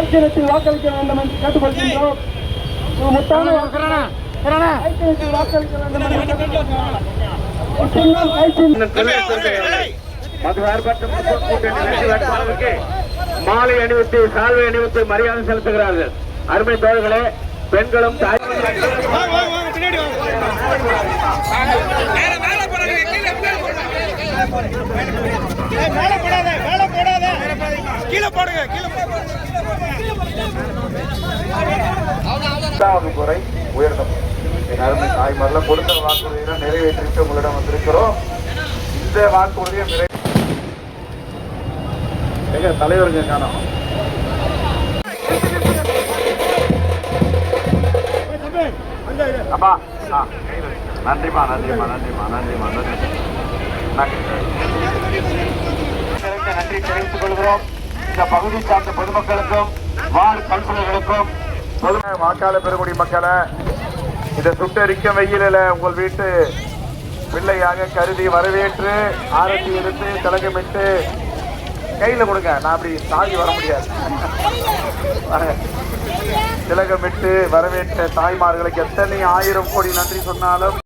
ஐக்கியத்தில் வாக்களிக்க வேண்டும் என்று கேட்டுக்கொள்கின்றோம். முத்தான ஐக்கியத்தில் வாக்களிக்க வேண்டும் என்று மாலை அணிவித்து சால்வை அணிவித்து மரியாதை செலுத்துகிறார்கள். அருமை தோழர்களே, பெண்களும் முறை உயர்ந்தம் என் அருமை தாய்மாரெல்லாம் கொடுத்த வாக்குறுதியை நிறைவேற்றிட்டு உங்களிடம் வந்திருக்கிறோம். இந்த வாக்குறுதியை எங்க தலைவருங்க காணும். அப்பா நன்றிமா நன்றிமா நன்றிமா நன்றிமா நன்றி தெரிவித்துக் கொள்கிறோம். இந்த பகுதி சார்ந்த பொதுமக்களுக்கும் வார்டு கவுன்சிலர்களுக்கும் வாக்காளர் பெருங்குடி மக்களை இந்த சுட்டரிக்க வெயிலில் உங்கள் வீட்டு பிள்ளையாக கருதி வரவேற்று ஆரத்தி எடுத்து திலகமிட்டு கையில கொடுங்க. நான் அப்படி தாங்கி வர முடியாது. திலகமிட்டு வரவேற்ற தாய்மார்களுக்கு எத்தனை 1000 கோடி நன்றி சொன்னாலும்